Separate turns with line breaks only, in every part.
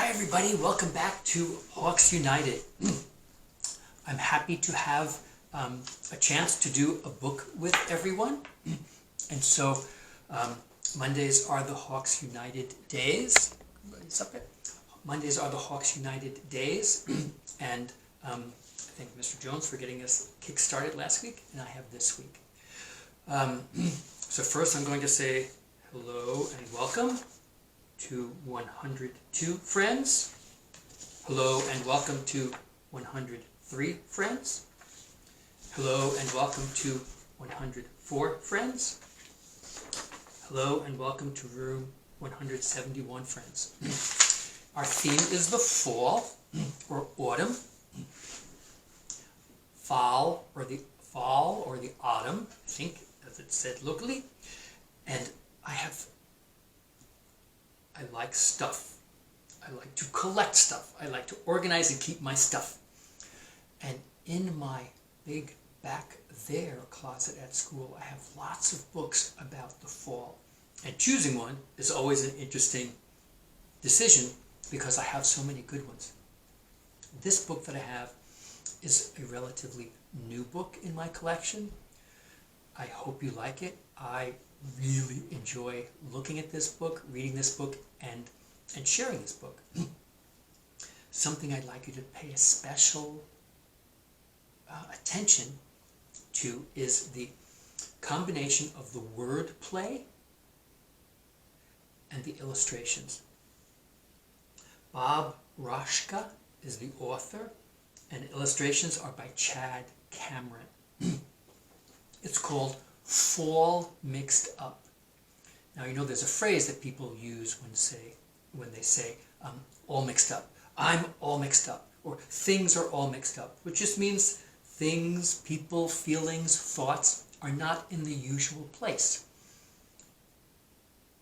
Hi everybody, welcome back to Hawks United. I'm happy to have a chance to do a book with everyone. And so Mondays are the Hawks United days. Mondays are the Hawks United days. And I thank Mr. Jones for getting us kick-started last week, and I have this week. So first I'm going to say hello and welcome to 102 friends. Hello and welcome to 103 friends. Hello and welcome to 104 friends. Hello and welcome to room 171 friends. Our theme is the fall or autumn. Fall or the autumn, I think, as it said locally. And I like stuff. I like to collect stuff. I like to organize and keep my stuff. And in my big back there closet at school, I have lots of books about the fall. And choosing one is always an interesting decision because I have so many good ones. This book that I have is a relatively new book in my collection. I hope you like it. I really enjoy looking at this book, reading this book, and sharing this book. Something I'd like you to pay a special attention to is the combination of the word play and the illustrations. Bob Roshka is the author, and illustrations are by Chad Cameron. It's called Fall Mixed Up. Now, you know, there's a phrase that people use when they say all mixed up. I'm all mixed up, or things are all mixed up, which just means things, people, feelings, thoughts are not in the usual place.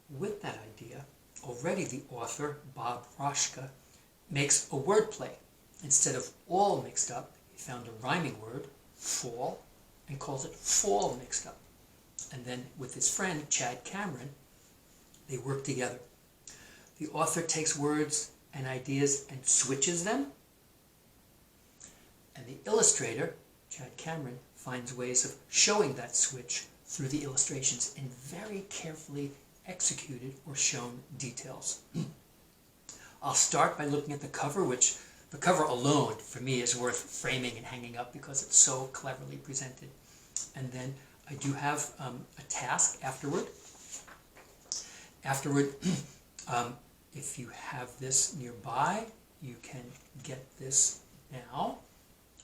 With that idea, already the author, Bob Roshka, makes a word play. Instead of all mixed up, he found a rhyming word, fall, and calls it Fall Mixed Up. And then with his friend, Chad Cameron, they work together. The author takes words and ideas and switches them. And the illustrator, Chad Cameron, finds ways of showing that switch through the illustrations in very carefully executed or shown details. I'll start by looking at the cover, which the cover alone, for me, is worth framing and hanging up because it's so cleverly presented. And then I do have a task afterward. If you have this nearby, you can get this now,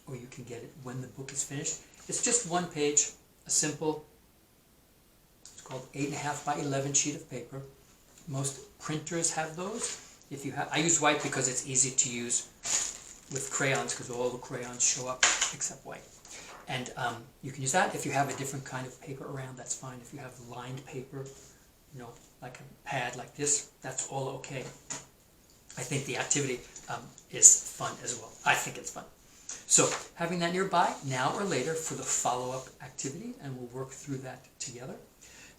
or you can get it when the book is finished. It's just one page, a simple, it's called 8.5 by 11 sheet of paper. Most printers have those. If you have, I use white because it's easy to use with crayons because all the crayons show up except white. And you can use that. If you have a different kind of paper around, that's fine. If you have lined paper, you know, like a pad like this, that's all okay. I think the activity is fun as well. I think it's fun. So having that nearby, now or later, for the follow-up activity, and we'll work through that together.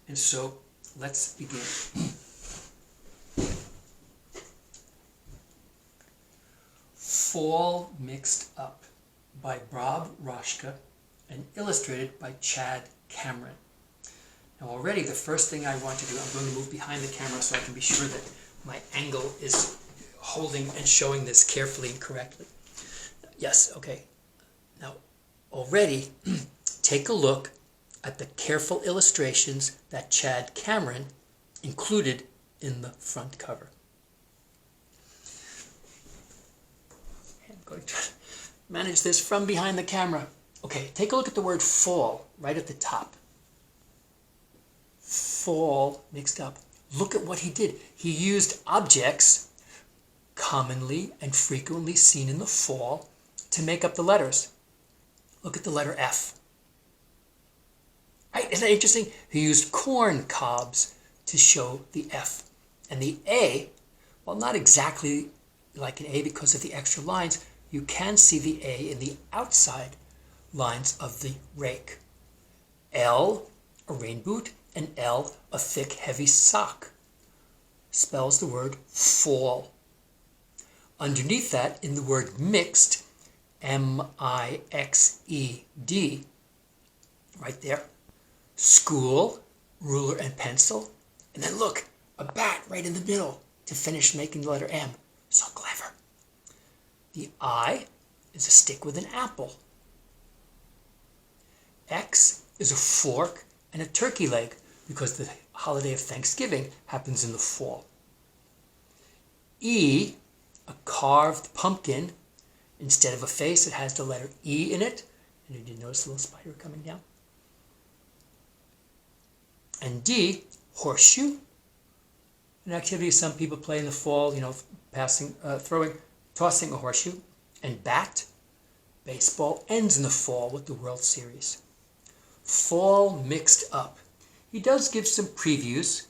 And so let's begin. Fall Mixed Up by Bob Roshka and illustrated by Chad Cameron. Now already the first thing I want to do, I'm going to move behind the camera so I can be sure that my angle is holding and showing this carefully and correctly. Yes, okay. Now already take a look at the careful illustrations that Chad Cameron included in the front cover. I'm going to manage this from behind the camera. Okay, take a look at the word fall right at the top. Fall mixed up. Look at what he did. He used objects commonly and frequently seen in the fall to make up the letters. Look at the letter F. Right, isn't that interesting? He used corn cobs to show the F. And the A, well, not exactly like an A because of the extra lines, you can see the A in the outside lines of the rake. L, a rain boot, and L, a thick, heavy sock, spells the word fall. underneath that, in the word mixed, M-I-X-E-D, right there, school, ruler and pencil, and then look, a bat right in the middle to finish making the letter M. So clever. The I is a stick with an apple. X is a fork and a turkey leg because the holiday of Thanksgiving happens in the fall. E, a carved pumpkin. Instead of a face, it has the letter E in it. And you did notice the little spider coming down. And D, horseshoe. An activity some people play in the fall, tossing a horseshoe. And bat, baseball ends in the fall with the World Series. Fall mixed up. He does give some previews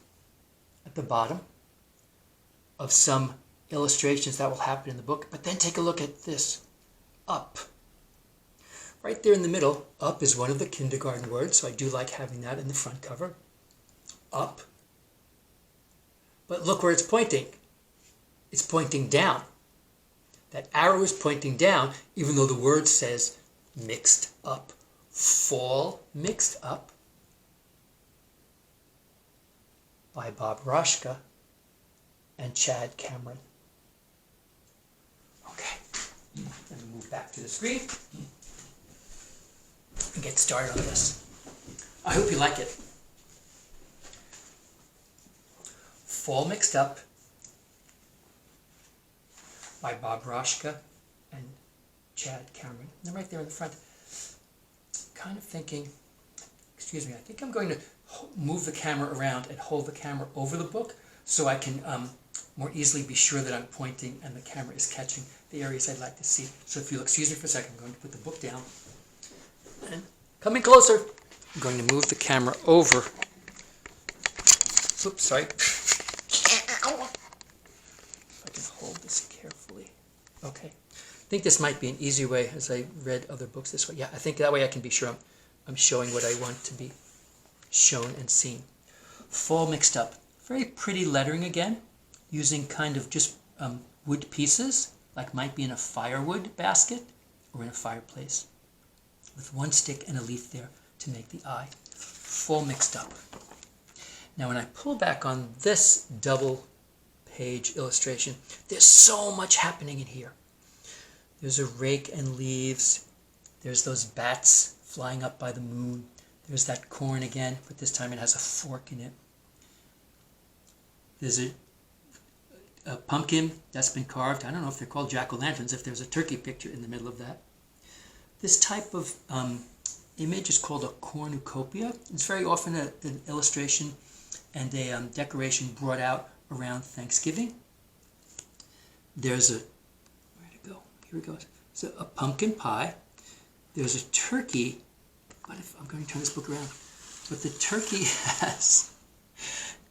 at the bottom of some illustrations that will happen in the book, but then take a look at this, up. Right there in the middle, up is one of the kindergarten words, so I do like having that in the front cover. Up. But look where it's pointing. It's pointing down. That arrow is pointing down, even though the word says mixed up. Fall Mixed Up by Bob Roshka and Chad Cameron. Okay, let me move back to the screen and get started on this. I hope you like it. Fall Mixed Up by Bob Roshka and Chad Cameron. And then right there in the front, kind of thinking, I think I'm going to move the camera around and hold the camera over the book so I can more easily be sure that I'm pointing and the camera is catching the areas I'd like to see. So if you'll excuse me for a second, I'm going to put the book down. And coming closer, I'm going to move the camera over. Oops, sorry. If I can hold this carefully. Okay. I think this might be an easy way as I read other books this way. Yeah, I think that way I can be sure I'm showing what I want to be shown and seen. Fall Mixed Up. Very pretty lettering again, using kind of just wood pieces, like might be in a firewood basket or in a fireplace, with one stick and a leaf there to make the eye. Fall Mixed Up. Now when I pull back on this double page illustration, there's so much happening in here. There's a rake and leaves. There's those bats flying up by the moon. There's that corn again, but this time it has a fork in it. There's a pumpkin that's been carved. I don't know if they're called jack-o'-lanterns, if there's a turkey picture in the middle of that. This type of image is called a cornucopia. It's very often an illustration and a decoration brought out around Thanksgiving. There's a, where'd it go? Here it goes. So a pumpkin pie. There's a turkey. What if I'm going to turn this book around? But the turkey has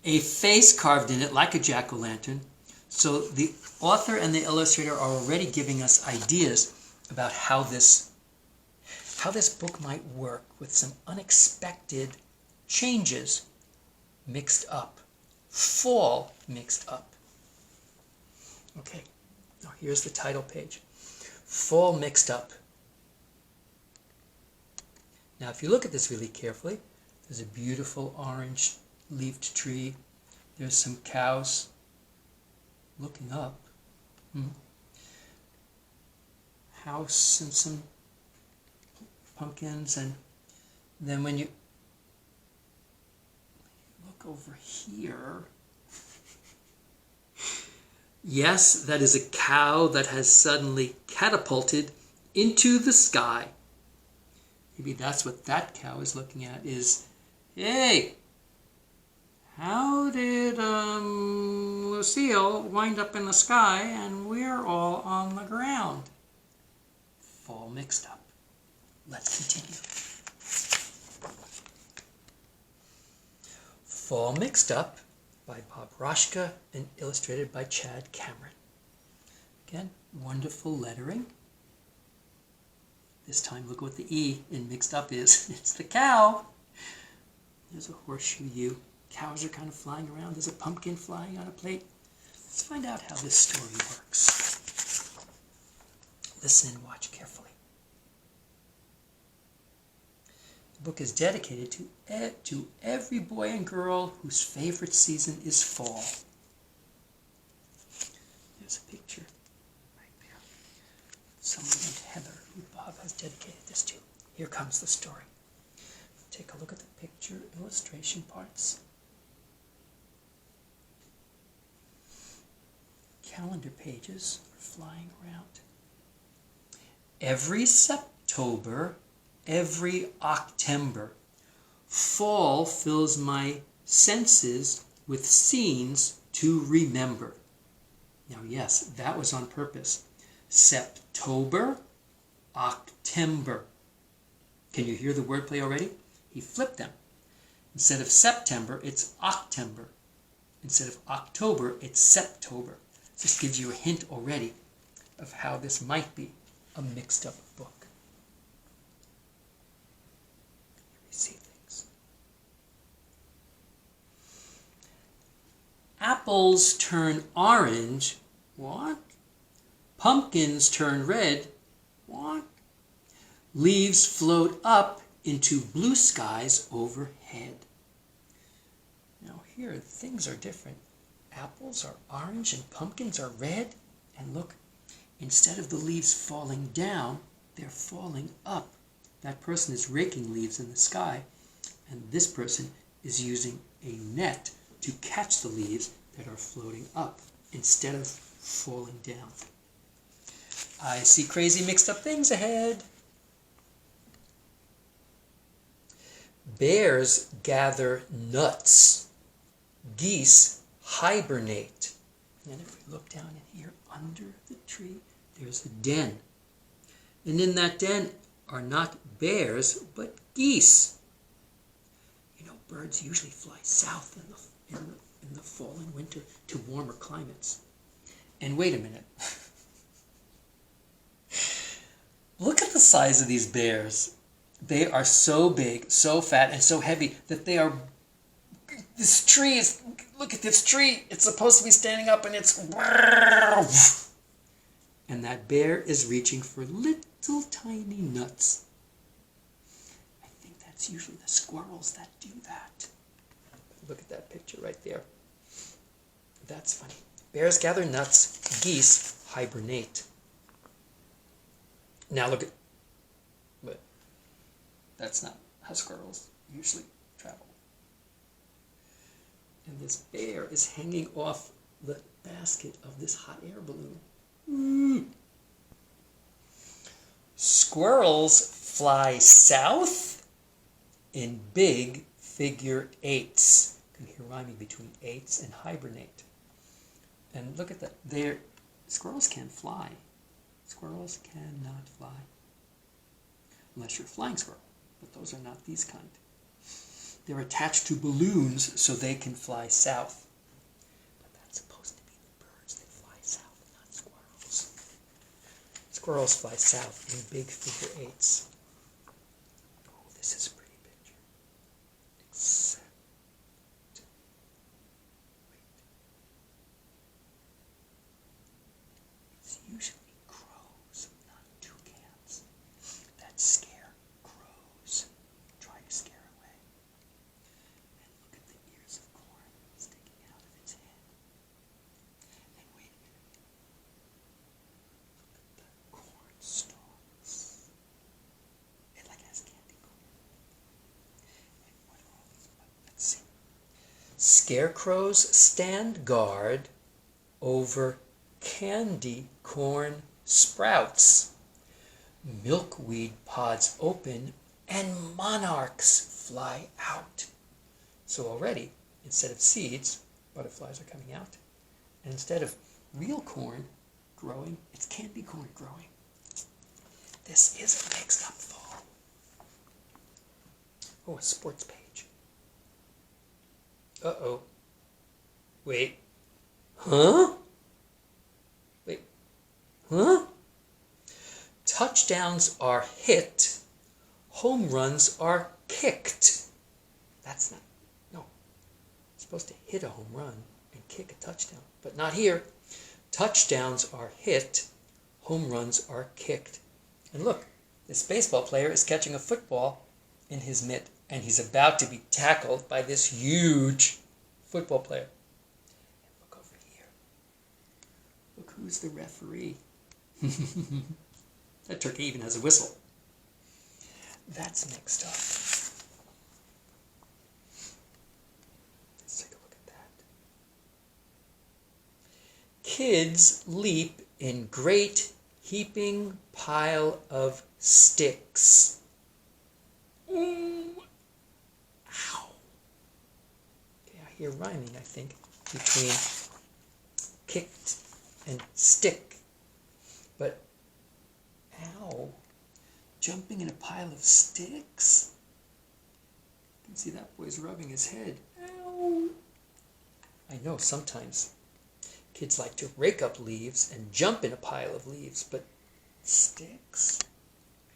a face carved in it like a jack-o'-lantern. So the author and the illustrator are already giving us ideas about how this book might work with some unexpected changes mixed up. Fall mixed up. Okay, now here's the title page. Fall Mixed Up. Now if you look at this really carefully, there's a beautiful orange leafed tree. There's some cows looking up. House and some pumpkins, and then when you look over here, yes, that is a cow that has suddenly catapulted into the sky. Maybe that's what that cow is looking at is, hey, how did Lucille wind up in the sky and we're all on the ground? Fall Mixed Up. Let's continue. Fall Mixed Up by Bob Roshka and illustrated by Chad Cameron. Again, wonderful lettering. This time, look what the E in Mixed Up is. It's the cow. There's a horseshoe U. Cows are kind of flying around. There's a pumpkin flying on a plate. Let's find out how this story works. Listen and watch carefully. The book is dedicated to every boy and girl whose favorite season is fall. There's a picture right there. Someone named Heather, who Bob has dedicated this to. Here comes the story. Take a look at the picture illustration parts. Calendar pages are flying around. Every September, every October, fall fills my senses with scenes to remember. Now, yes, that was on purpose. September, October. Can you hear the wordplay already? He flipped them. Instead of September, it's October. Instead of October, it's September. This gives you a hint already of how this might be a mixed up book. Here we see things. Apples turn orange. What? Pumpkins turn red. What? Leaves float up into blue skies overhead. Now here, things are different. Apples are orange and pumpkins are red. And look, instead of the leaves falling down, they're falling up. That person is raking leaves in the sky, and this person is using a net to catch the leaves that are floating up instead of falling down. I see crazy mixed up things ahead. Bears gather nuts. Geese hibernate. And if we look down in here under the tree, there's a den. And in that den are not bears, but geese. You know, birds usually fly south in the fall and winter to warmer climates. And wait a minute. Look at the size of these bears. They are so big, so fat, and so heavy that they are... This tree is... Look at this tree. It's supposed to be standing up and it's... And that bear is reaching for little tiny nuts. I think that's usually the squirrels that do that. Look at that picture right there. That's funny. Bears gather nuts. Geese hibernate. Now look at... But that's not how squirrels usually travel. And this bear is hanging off the basket of this hot air balloon. Squirrels fly south in big figure eights. You can hear rhyming between eights and hibernate. And look at that. Squirrels can't fly. Squirrels cannot fly. Unless you're a flying squirrel. But those are not these kind. They're attached to balloons so they can fly south. But that's supposed to be the birds that fly south, not squirrels. Squirrels fly south in big figure eights. Oh, this is a pretty picture. Except... Wait. It's usually crows, not toucans, that scare crows. Try to scare away. And look at the ears of corn sticking out of its head. And wait a minute. Look at the corn stalks. It like has candy corn. And what are all these? Let's see. Scarecrows stand guard over candy corn sprouts. Milkweed pods open and monarchs fly out. So already, instead of seeds, butterflies are coming out. And instead of real corn growing, it's candy corn growing. This is a mixed up fall. Oh, a sports page. Uh-oh. Wait. Huh? Wait. Huh? Touchdowns are hit. Home runs are kicked. That's not... No. You're supposed to hit a home run and kick a touchdown. But not here. Touchdowns are hit. home runs are kicked. And look, this baseball player is catching a football in his mitt, and he's about to be tackled by this huge football player. And look over here. Look who's the referee. That turkey even has a whistle. That's mixed up. Let's take a look at that. Kids leap in great heaping pile of sticks. Ooh. Ow. Okay, I hear rhyming, I think, between kicked and stick. But, ow. Jumping in a pile of sticks? You can see that boy's rubbing his head. Ow. I know sometimes kids like to rake up leaves and jump in a pile of leaves, but sticks?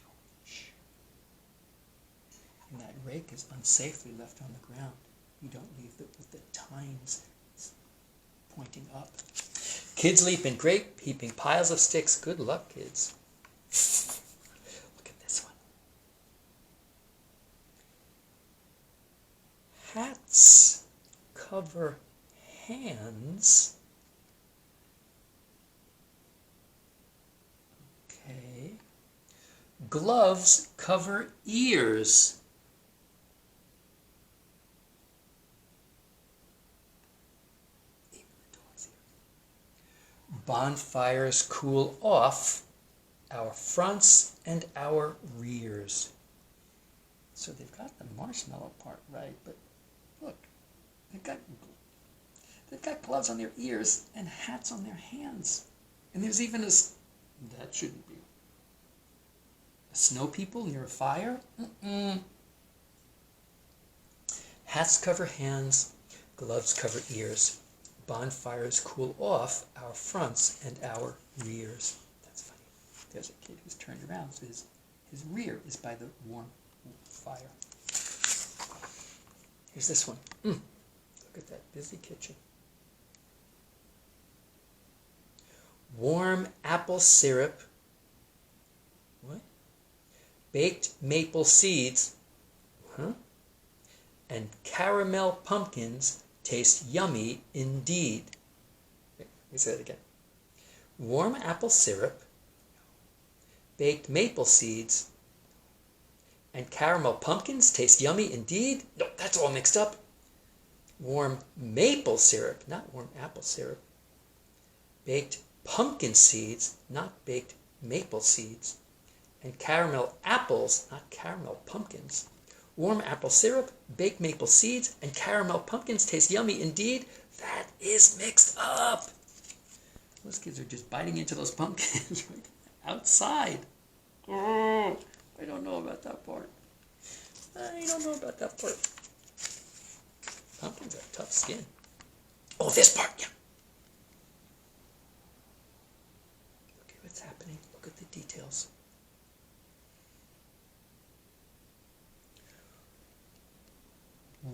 Ouch. And that rake is unsafely left on the ground. You don't leave it with the tines pointing up. Kids leap in great heaping piles of sticks. Good luck, kids. Look at this one. Hats cover hands. Okay. Gloves cover ears. Even the dog's ears. Bonfires cool off our fronts and our rears. So they've got the marshmallow part right, but look, they've got gloves on their ears and hats on their hands. And there's even that shouldn't be. A snow people near a fire? Hats cover hands, gloves cover ears. Bonfires cool off our fronts and our rears. That's funny. There's a kid who's turned around, so his rear is by the warm fire. Here's this one. Look at that busy kitchen. Warm apple syrup. What? Baked maple seeds. And caramel pumpkins taste yummy indeed. Let me say that again. Warm apple syrup, baked maple seeds, and caramel pumpkins taste yummy indeed. No, that's all mixed up. Warm maple syrup, not warm apple syrup. Baked pumpkin seeds, not baked maple seeds. And caramel apples, not caramel pumpkins. Warm apple syrup, baked maple seeds, and caramel pumpkins taste yummy indeed. That is mixed up. Those kids are just biting into those pumpkins right outside. Oh, I don't know about that part. Pumpkins have tough skin. Oh, this part, yeah. Okay, what's happening? Look at the details.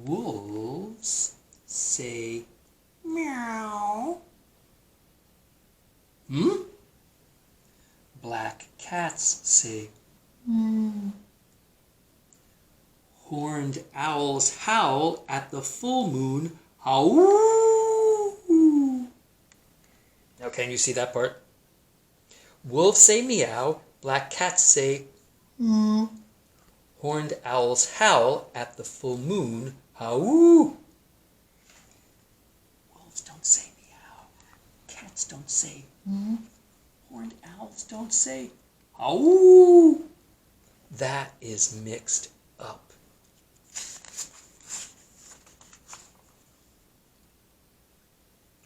Wolves say meow. Black cats say Horned owls howl at the full moon. Howl. Now can you see that part? Wolves say meow. Black cats say Horned owls howl at the full moon. Howl. Wolves don't say meow. Cats don't say. Horned owls don't say. Howl. That is mixed up.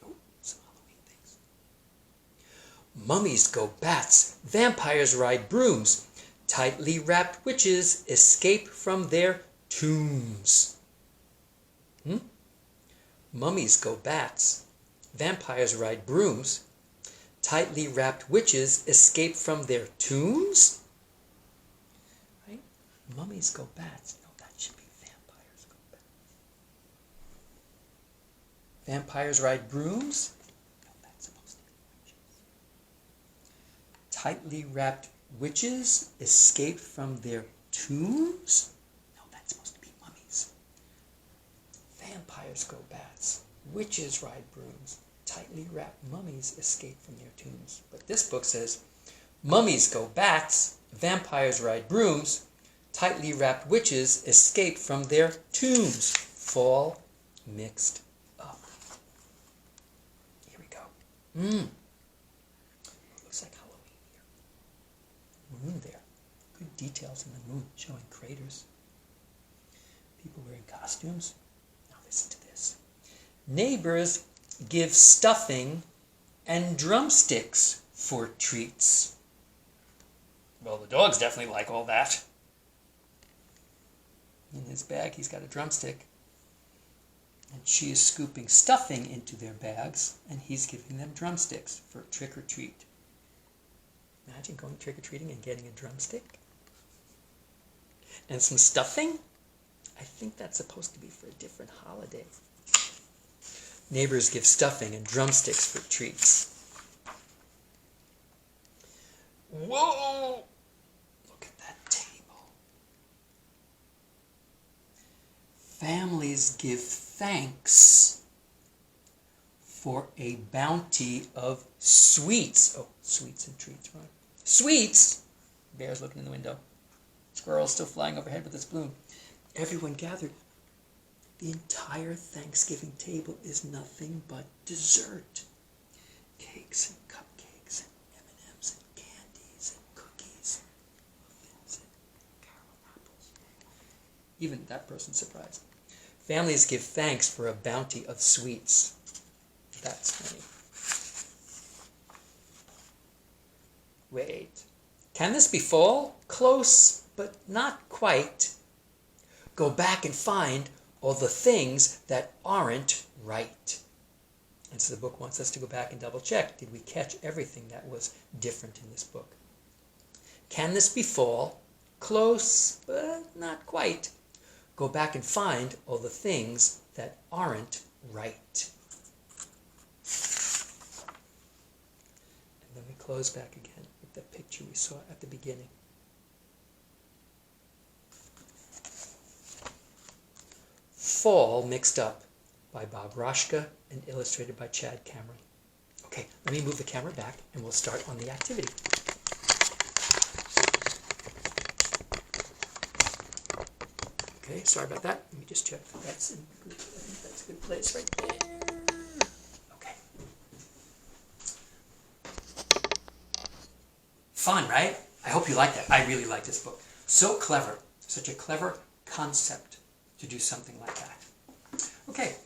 Oh, some Halloween things. Mummies go bats. Vampires ride brooms. Tightly wrapped witches escape from their tombs. Mummies go bats. Vampires ride brooms. Tightly wrapped witches escape from their tombs? Right? Mummies go bats. No, that should be vampires go bats. Vampires ride brooms? No, that's supposed to be witches. tightly wrapped witches escape from their tombs? No, that's supposed to be mummies. Vampires go bats. Witches ride brooms. Tightly wrapped mummies escape from their tombs. But this book says, mummies go bats, vampires ride brooms, tightly wrapped witches escape from their tombs. Fall mixed up. Here we go. Looks like Halloween here. Moon there. Good details in the moon showing craters. People wearing costumes. Now listen to this. Neighbors give stuffing and drumsticks for treats. Well, the dogs definitely like all that. In his bag, he's got a drumstick. And she is scooping stuffing into their bags, and he's giving them drumsticks for trick or treat. Imagine going trick-or-treating and getting a drumstick. And some stuffing? I think that's supposed to be for a different holiday. Neighbors give stuffing and drumsticks for treats. Whoa! Look at that table. Families give thanks for a bounty of sweets. Oh, sweets and treats, right? Sweets! Bear's looking in the window. Squirrel's still flying overhead with its bloom. Everyone gathered. The entire Thanksgiving table is nothing but dessert. Cakes and cupcakes and M&Ms and candies and cookies, muffins and caramel apples. Even that person's surprised. Families give thanks for a bounty of sweets. That's funny. Wait. Can this be fall? Close, but not quite. Go back and find all the things that aren't right. And so the book wants us to go back and double check. Did we catch everything that was different in this book? Can this be fall? Close, but not quite. Go back and find all the things that aren't right. And then we close back again with the picture we saw at the beginning. Fall Mixed Up by Bob Roshka and illustrated by Chad Cameron. Okay, let me move the camera back and we'll start on the activity. Okay, sorry about that. Let me just check that that's in good, I think that's a good place right there. Okay. Fun, right? I hope you like that. I really like this book. So clever. Such a clever concept to do something like that. Okay.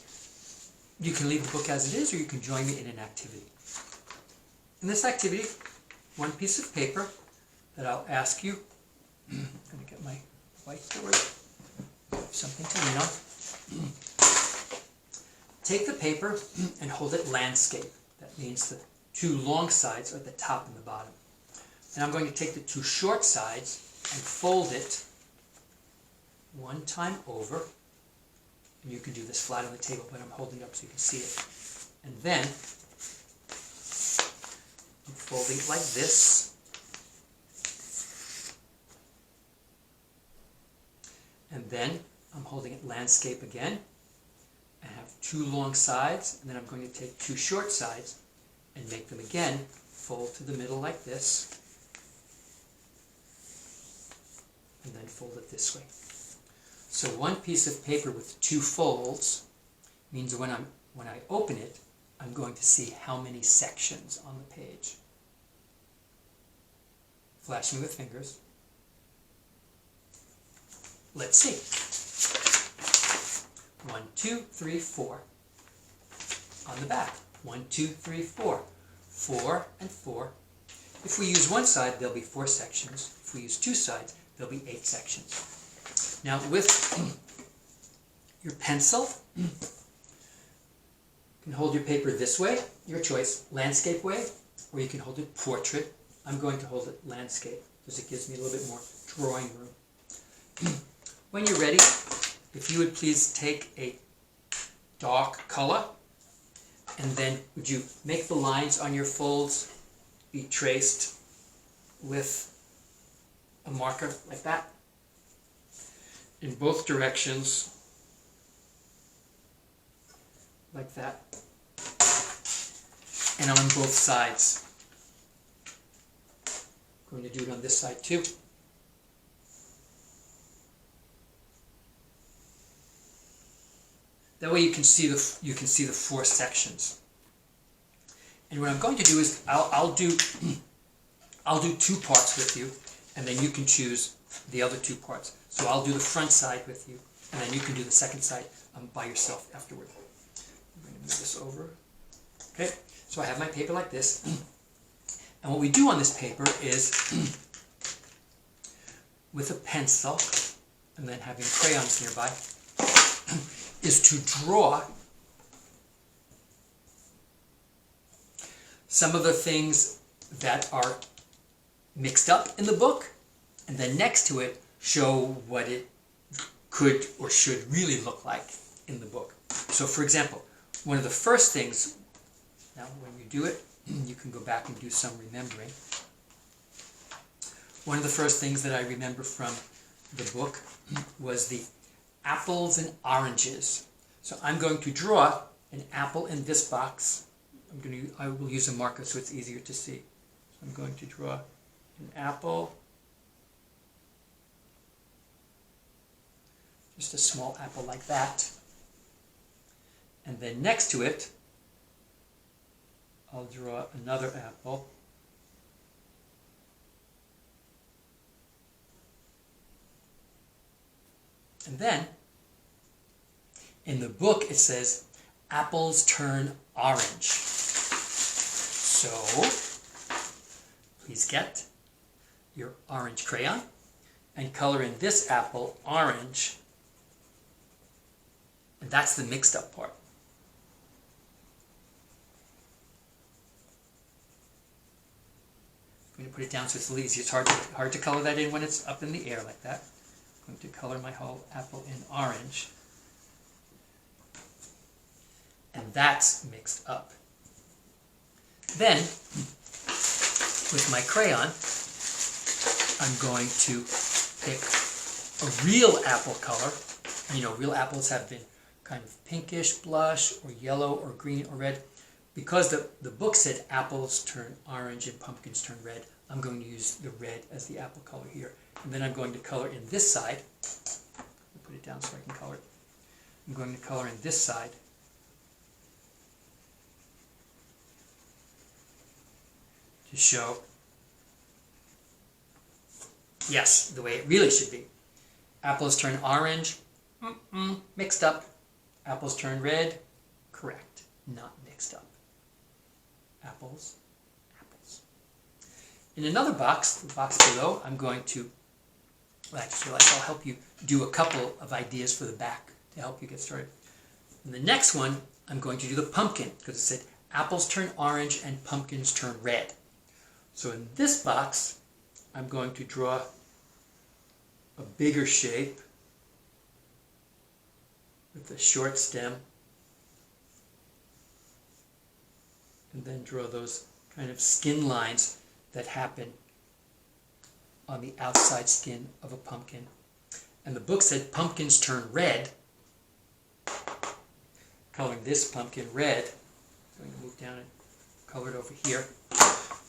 You can leave the book as it is, or you can join me in an activity. In this activity, one piece of paper that I'll ask you. I'm going to get my whiteboard. Something to lean on. Take the paper and hold it landscape. That means the two long sides are at the top and the bottom. And I'm going to take the two short sides and fold it one time over. And you can do this flat on the table, but I'm holding it up so you can see it. And then I'm folding it like this. And then I'm holding it landscape again. I have two long sides, and then I'm going to take two short sides and make them again fold to the middle like this, and then fold it this way. So one piece of paper with two folds means when I open it, I'm going to see how many sections on the page. Flash me with fingers. Let's see. 1, 2, 3, 4. On the back. 1, 2, 3, 4. 4 and 4. If we use one side, there'll be 4 sections. If we use two sides, there'll be 8 sections. Now with your pencil, you can hold your paper this way, your choice, landscape way, or you can hold it portrait. I'm going to hold it landscape because it gives me a little bit more drawing room. When you're ready, if you would please take a dark color, and then would you make the lines on your folds be traced with a marker like that in both directions, like that, and on both sides. I'm going to do it on this side too. That way you can see the four sections. And what I'm going to do is I'll do 2 parts with you, and then you can choose the other 2 parts. So I'll do the front side with you, and then you can do the second side by yourself afterward. I'm going to move this over. Okay, so I have my paper like this, and what we do on this paper is with a pencil, and then having crayons nearby, is to draw some of the things that are mixed up in the book, and then next to it show what it could or should really look like in the book. So for example, one of the first things, now when you do it, you can go back and do some remembering. One of the first things that I remember from the book was the apples and oranges. So I'm going to draw an apple in this box. I will use a marker so it's easier to see. So I'm going to draw an apple, just a small apple like that. And then next to it, I'll draw another apple. And then, in the book it says, apples turn orange. So, please get your orange crayon and color in this apple orange. And that's the mixed up part. I'm going to put it down so it's a little easier. It's hard to color that in when it's up in the air like that. I'm going to color my whole apple in orange. And that's mixed up. Then, with my crayon, I'm going to pick a real apple color. You know, real apples have been kind of pinkish blush or yellow or green or red. Because the book said apples turn orange and pumpkins turn red, I'm going to use the red as the apple color here. And then I'm going to color in this side. I'll put it down so I can color it. I'm going to color in this side. To show, yes, the way it really should be. Apples turn orange, mixed up. Apples turn red, correct, not mixed up. Apples. In another box, the box below, I'm going to, well, I just realized I'll help you do a couple of ideas for the back to help you get started. In the next one, I'm going to do the pumpkin, because it said apples turn orange and pumpkins turn red. So in this box, I'm going to draw a bigger shape with a short stem, and then draw those kind of skin lines that happen on the outside skin of a pumpkin. And the book said pumpkins turn red. Coloring this pumpkin red, I'm going to move down and color it over here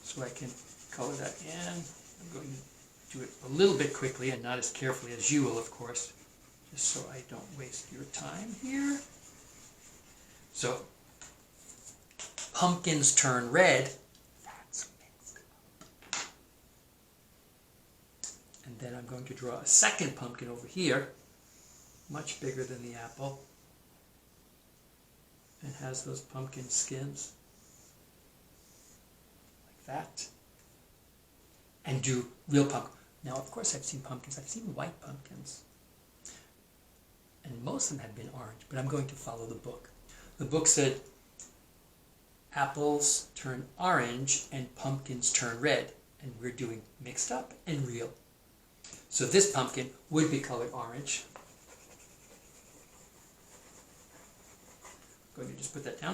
so I can color that in. I'm going to do it a little bit quickly and not as carefully as you will, of course, just so I don't waste your time here. So, pumpkins turn red. That's mixed up. And then I'm going to draw a second pumpkin over here, much bigger than the apple, and has those pumpkin skins like that. And do real pumpkin. Now, of course, I've seen pumpkins. I've seen white pumpkins. And most of them have been orange, but I'm going to follow the book. The book said apples turn orange and pumpkins turn red. And we're doing mixed up and real. So this pumpkin would be colored orange. I'm going to just put that down.